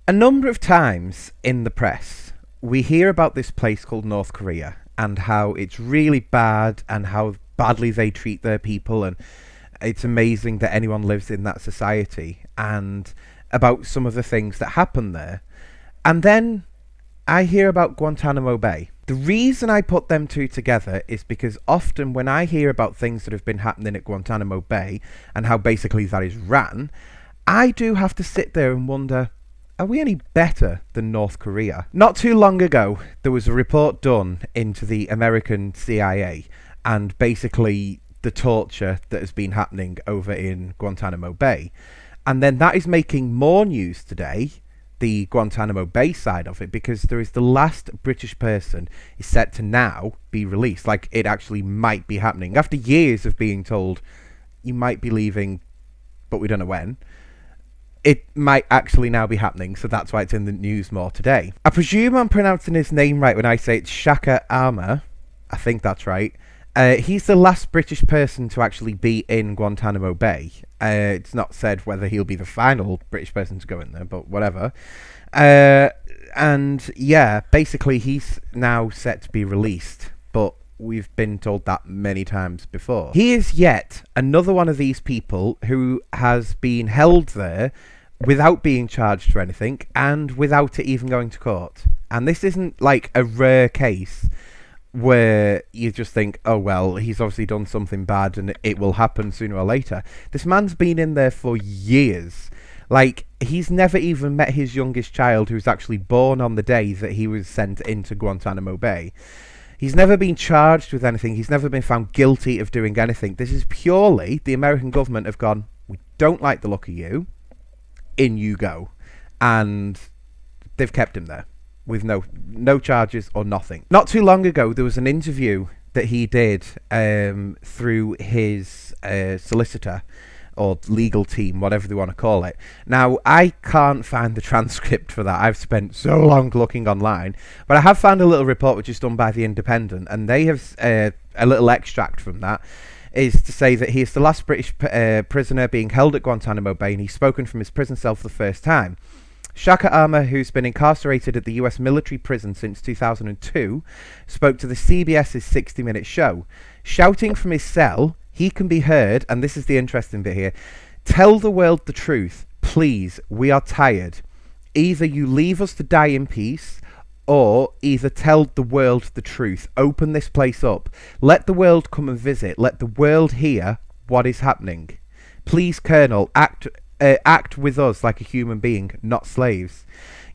A number of times in the press, we hear about this place called North Korea and how it's really bad and how badly they treat their people, and it's amazing that anyone lives in that society, and about some of the things that happen there. And then I hear about Guantanamo Bay. The reason I put them two together is because often when I hear about things that have been happening at Guantanamo Bay and how basically that is ran, I do have to sit there and wonder, are we any better than North Korea? Not too long ago, there was a report done into the American CIA and basically the torture that has been happening over in Guantanamo Bay. And then that is making more news today, the Guantanamo Bay side of it, because there is the last British person is set to now be released. Like, it actually might be happening. After years of being told, you might be leaving, but we don't know when, it might actually now be happening, so that's why it's in the news more today. I presume I'm pronouncing his name right when I say it's Shaker Aamer. I think that's right. He's the last British person to actually be in Guantanamo Bay. It's not said whether he'll be the final British person to go in there, but whatever. And yeah, basically he's now set to be released, but we've been told that many times before. He is yet another one of these people who has been held there without being charged for anything and without it even going to court. And this isn't like a rare case where you just think, oh well, he's obviously done something bad and it will happen sooner or later. This man's been in there for years. Like, he's never even met his youngest child, who's actually born on the day that he was sent into Guantanamo Bay. He's never been charged with anything. He's never been found guilty of doing anything. This is purely the American government have gone, we don't like the look of you, in you go. And they've kept him there with no charges or nothing. Not too long ago, there was an interview that he did through his solicitor or legal team, whatever they want to call it. Now, I can't find the transcript for that. I've spent so long looking online, but I have found a little report which is done by The Independent, and they have a little extract from that, is to say that he is the last British prisoner being held at Guantanamo Bay, and he's spoken from his prison cell for the first time. Shaker Aamer, who's been incarcerated at the US military prison since 2002, spoke to the CBS's 60 Minutes show. Shouting from his cell, he can be heard, and this is the interesting bit here, tell the world the truth, please, we are tired. Either you leave us to die in peace, or either tell the world the truth. Open this place up. Let the world come and visit. Let the world hear what is happening. Please, Colonel, act with us like a human being, not slaves.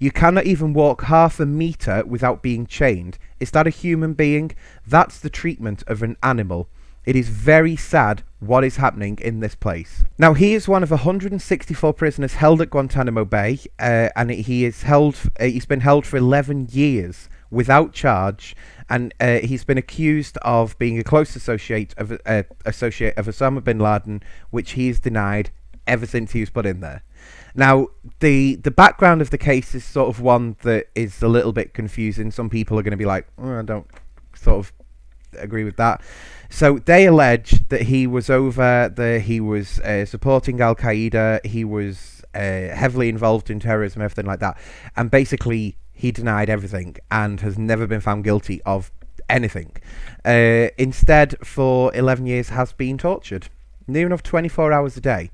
You cannot even walk half a meter without being chained. Is that a human being? That's the treatment of an animal. It is very sad what is happening in this place. Now, he is one of 164 prisoners held at Guantanamo Bay, and he's been held for 11 years without charge, and he's been accused of being a close associate of Osama bin Laden, which he's denied ever since he was put in there. Now, the background of the case is sort of one that is a little bit confusing. Some people are going to be like, oh, I don't sort of agree with that. So they allege that he was over there, he was supporting Al-Qaeda, he was heavily involved in terrorism, everything like that. And basically, he denied everything and has never been found guilty of anything. Instead, for 11 years, has been tortured. Near enough 24 hours a day.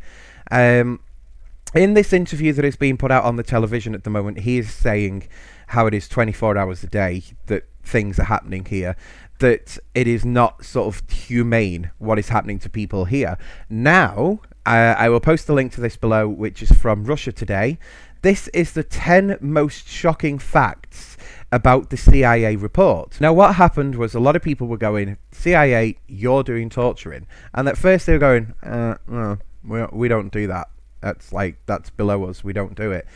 In this interview that is being put out on the television at the moment, he is saying how it is 24 hours a day that things are happening here, that it is not sort of humane what is happening to people here. Now, I will post a link to this below, which is from Russia Today. This is the 10 most shocking facts about the CIA report. Now, what happened was a lot of people were going, CIA, you're doing torturing. And at first they were going, no, we don't do that. That's below us. We don't do it.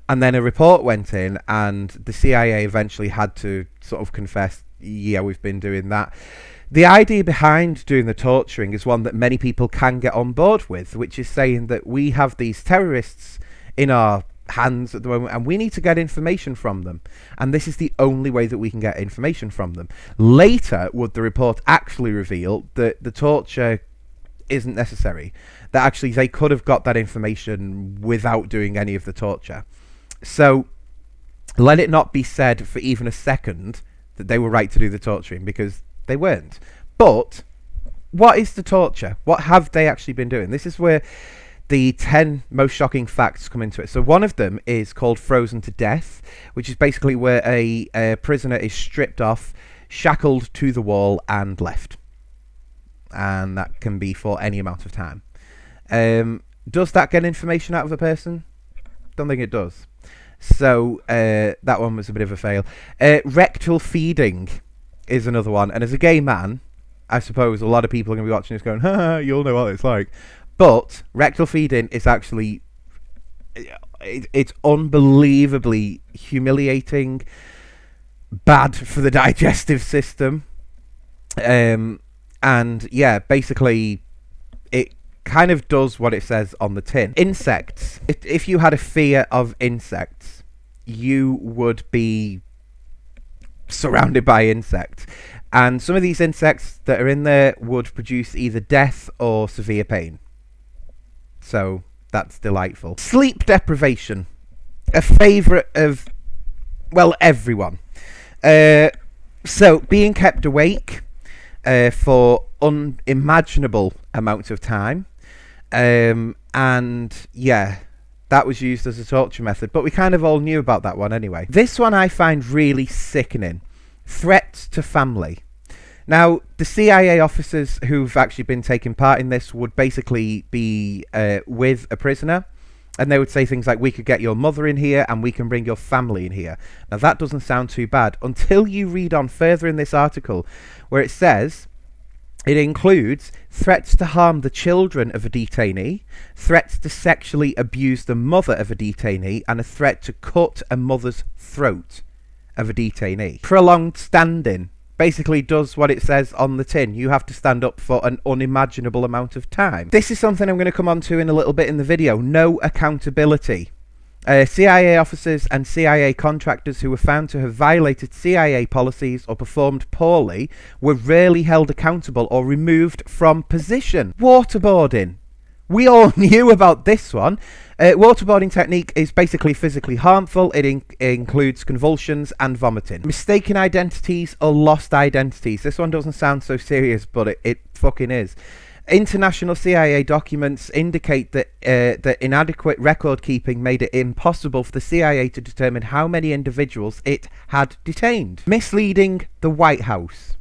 And then a report went in, and the CIA eventually had to sort of confess, yeah, we've been doing that. The idea behind doing the torturing is one that many people can get on board with, which is saying that we have these terrorists in our hands at the moment, and we need to get information from them, and this is the only way that we can get information from them. Later would the report actually reveal that the torture isn't necessary, that actually they could have got that information without doing any of the torture. So Let it not be said for even a second that they were right to do the torturing, because they weren't. But what is the torture? What have they actually been doing? This is where the 10 most shocking facts come into it. So one of them is called frozen to death, which is basically where a prisoner is stripped off, shackled to the wall and left. And that can be for any amount of time. Does that get information out of a person? Don't think it does. So that one was a bit of a fail. Rectal feeding is another one. And as a gay man, I suppose a lot of people are going to be watching this going, ha, you'll know what it's like. But rectal feeding is actually, it's unbelievably humiliating, bad for the digestive system. And yeah, basically it kind of does what it says on the tin. Insects. If you had a fear of insects, you would be surrounded by insects. And some of these insects that are in there would produce either death or severe pain. So that's delightful. Sleep deprivation. A favourite of, well, everyone. So being kept awake for unimaginable amounts of time. And yeah, that was used as a torture method. But we kind of all knew about that one anyway. This one I find really sickening. Threats to family. Now, the CIA officers who've actually been taking part in this would basically be with a prisoner, and they would say things like, we could get your mother in here and we can bring your family in here. Now, that doesn't sound too bad until you read on further in this article, where it says it includes threats to harm the children of a detainee, threats to sexually abuse the mother of a detainee, and a threat to cut a mother's throat of a detainee. Prolonged standing basically does what it says on the tin. You have to stand up for an unimaginable amount of time. This is something I'm going to come on to in a little bit in the video. No accountability. CIA officers and CIA contractors who were found to have violated CIA policies or performed poorly were rarely held accountable or removed from position. Waterboarding. We all knew about this one. Waterboarding technique is basically physically harmful. It includes convulsions and vomiting. Mistaken identities or lost identities. This one doesn't sound so serious, but it fucking is. International CIA documents indicate that that inadequate record keeping made it impossible for the CIA to determine how many individuals it had detained. Misleading the White House.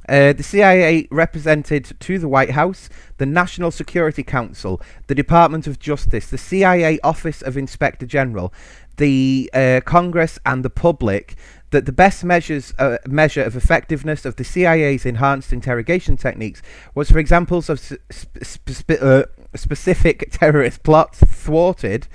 The CIA represented to the White House, the National Security Council, the Department of Justice, the CIA Office of Inspector General, the Congress and the public that the best measure of effectiveness of the CIA's enhanced interrogation techniques was for examples of specific terrorist plots thwarted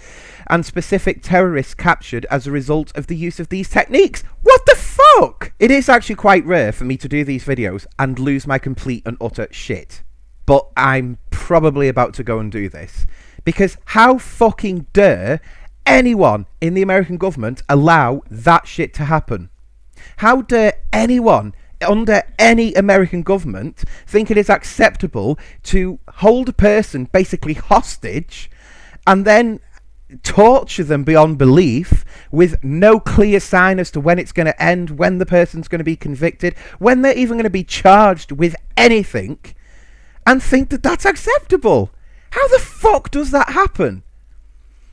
and specific terrorists captured as a result of the use of these techniques. What the fuck? It is actually quite rare for me to do these videos and lose my complete and utter shit. But I'm probably about to go and do this. Because how fucking dare anyone in the American government allow that shit to happen? How dare anyone under any American government think it is acceptable to hold a person basically hostage and then torture them beyond belief with no clear sign as to when it's going to end, when the person's going to be convicted, when they're even going to be charged with anything, and think that that's acceptable? How the fuck does that happen?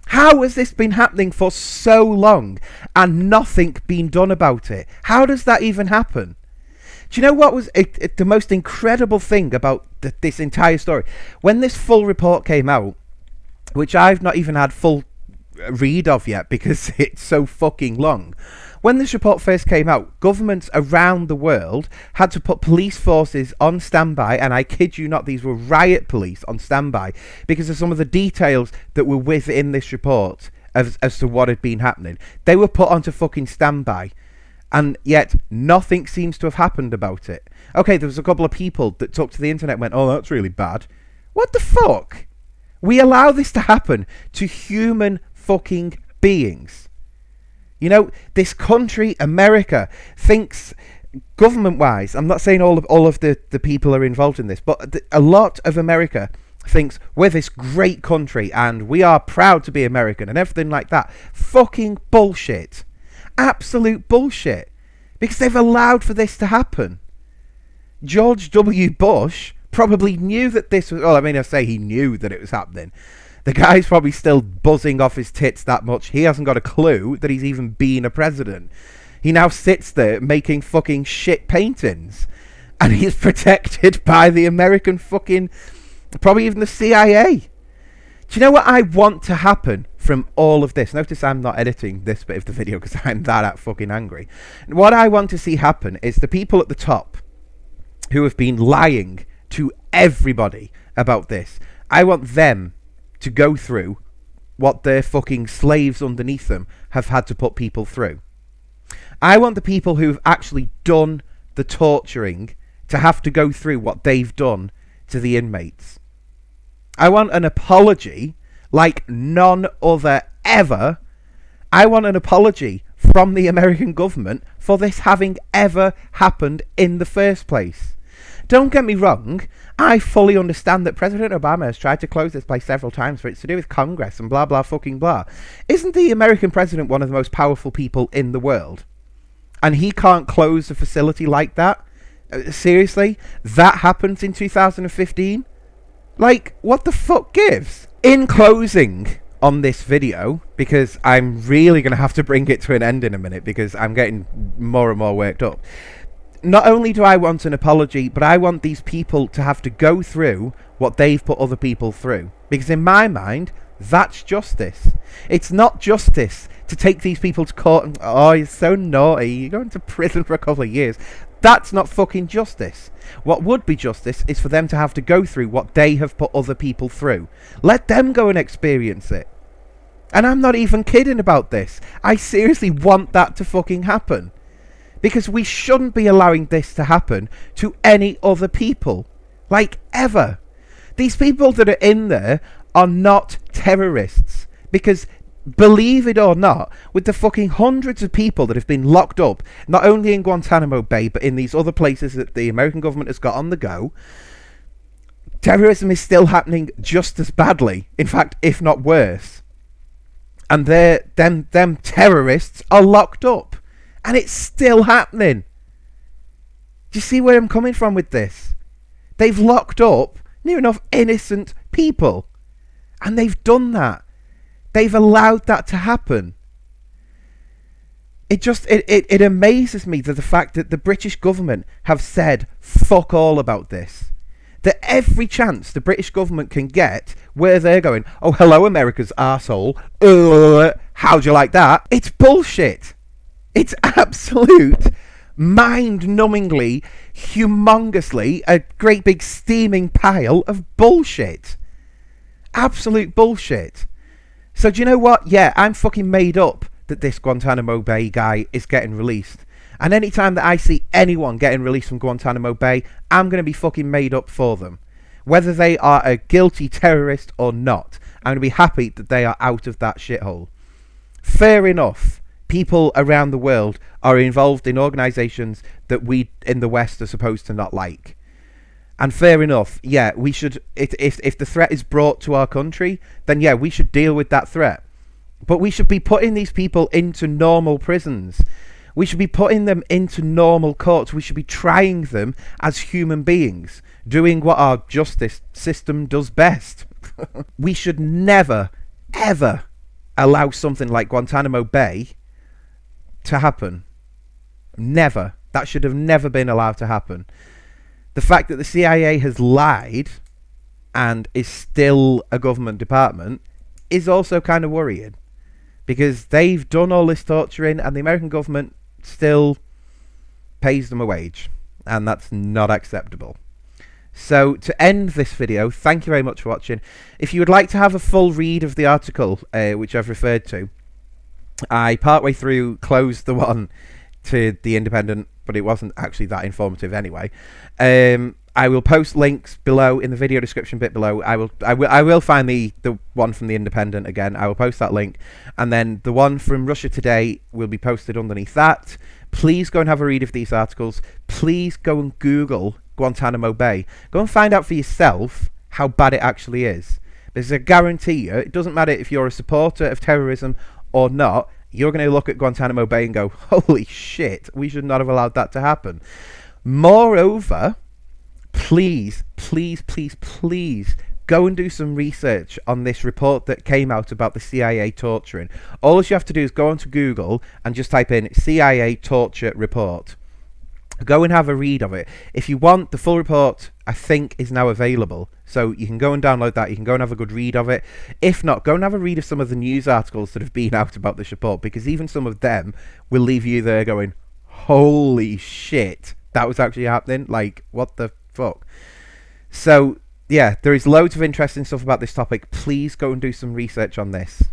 How has this been happening for so long and nothing been done about it? How does that even happen? Do you know what was the most incredible thing about this entire story? When this full report came out, which I've not even had full read of yet because it's so fucking long. When this report first came out, governments around the world had to put police forces on standby, and I kid you not, these were riot police on standby because of some of the details that were within this report as to what had been happening. They were put onto fucking standby, and yet nothing seems to have happened about it. Okay, there was a couple of people that took to the internet and went, oh, that's really bad. What the fuck? We allow this to happen to human fucking beings. You know, this country, America, thinks government-wise, I'm not saying all of the people are involved in this, but a lot of America thinks we're this great country and we are proud to be American and everything like that. Fucking bullshit. absolute bullshit. Because they've allowed for this to happen. George W. Bush probably knew that this was... Well, I mean, I say he knew that it was happening. The guy's probably still buzzing off his tits that much. He hasn't got a clue that he's even been a president. He now sits there making fucking shit paintings. And he's protected by the American fucking... Probably even the CIA. Do you know what I want to happen from all of this? Notice I'm not editing this bit of the video because I'm that fucking angry. What I want to see happen is the people at the top who have been lying to everybody about this. I want them to go through what their fucking slaves underneath them have had to put people through. I want the people who've actually done the torturing to have to go through what they've done to the inmates. I want an apology like none other ever. I want an apology from the American government for this having ever happened in the first place. Don't get me wrong, I fully understand that President Obama has tried to close this place several times for it's to do with Congress and blah blah fucking blah. Isn't the American president one of the most powerful people in the world? And he can't close a facility like that? Seriously? That happened in 2015? Like, what the fuck gives? In closing on this video, because I'm really going to have to bring it to an end in a minute because I'm getting more and more worked up. Not only do I want an apology, but I want these people to have to go through what they've put other people through. Because in my mind, that's justice. It's not justice to take these people to court and, oh, you're so naughty, you're going to prison for a couple of years. That's not fucking justice. What would be justice is for them to have to go through what they have put other people through. Let them go and experience it. And I'm not even kidding about this. I seriously want that to fucking happen. Because we shouldn't be allowing this to happen to any other people. Like, ever. These people that are in there are not terrorists. Because, believe it or not, with the fucking hundreds of people that have been locked up, not only in Guantanamo Bay, but in these other places that the American government has got on the go, terrorism is still happening just as badly. In fact, if not worse. And them terrorists are locked up. And it's still happening. Do you see where I'm coming from with this? They've locked up near enough innocent people. And they've done that. They've allowed that to happen. It amazes me that the fact that the British government have said fuck all about this. That every chance the British government can get where they're going, oh, hello, America's arsehole. How'd you like that? It's bullshit. It's absolute, mind-numbingly, humongously, a great big steaming pile of bullshit. Absolute bullshit. So do you know what? Yeah, I'm fucking made up that this Guantanamo Bay guy is getting released. And anytime that I see anyone getting released from Guantanamo Bay, I'm going to be fucking made up for them. Whether they are a guilty terrorist or not, I'm going to be happy that they are out of that shithole. Fair enough. People around the world are involved in organisations that we in the West are supposed to not like. And fair enough, yeah, we should, if the threat is brought to our country, then yeah, we should deal with that threat. But we should be putting these people into normal prisons. We should be putting them into normal courts. We should be trying them as human beings, doing what our justice system does best. We should never, ever allow something like Guantanamo Bay to happen. Never. That should have never been allowed to happen. The fact that the CIA has lied and is still a government department is also kind of worrying, because they've done all this torturing and the American government still pays them a wage, and that's not acceptable. So to end this video, thank you very much for watching. If you would like to have a full read of the article which I've referred to, I partway through closed the one to the Independent, but it wasn't actually that informative anyway. I will post links below in the video description bit below. I will find the one from the Independent again. I will post that link, and then the one from Russia Today will be posted underneath that. Please go and have a read of these articles. Please go and Google Guantanamo Bay. Go and find out for yourself how bad it actually is. There's a guarantee you, it doesn't matter if you're a supporter of terrorism or not, you're going to look at Guantanamo Bay and go, holy shit, we should not have allowed that to happen. Moreover, please, please, please, please go and do some research on this report that came out about the CIA torturing. All you have to do is go onto Google and just type in CIA torture report. Go and have a read of it. If you want, the full report, I think, is now available. So you can go and download that. You can go and have a good read of it. If not, go and have a read of some of the news articles that have been out about this report, because even some of them will leave you there going, holy shit, that was actually happening. Like, what the fuck? So, yeah, there is loads of interesting stuff about this topic. Please go and do some research on this.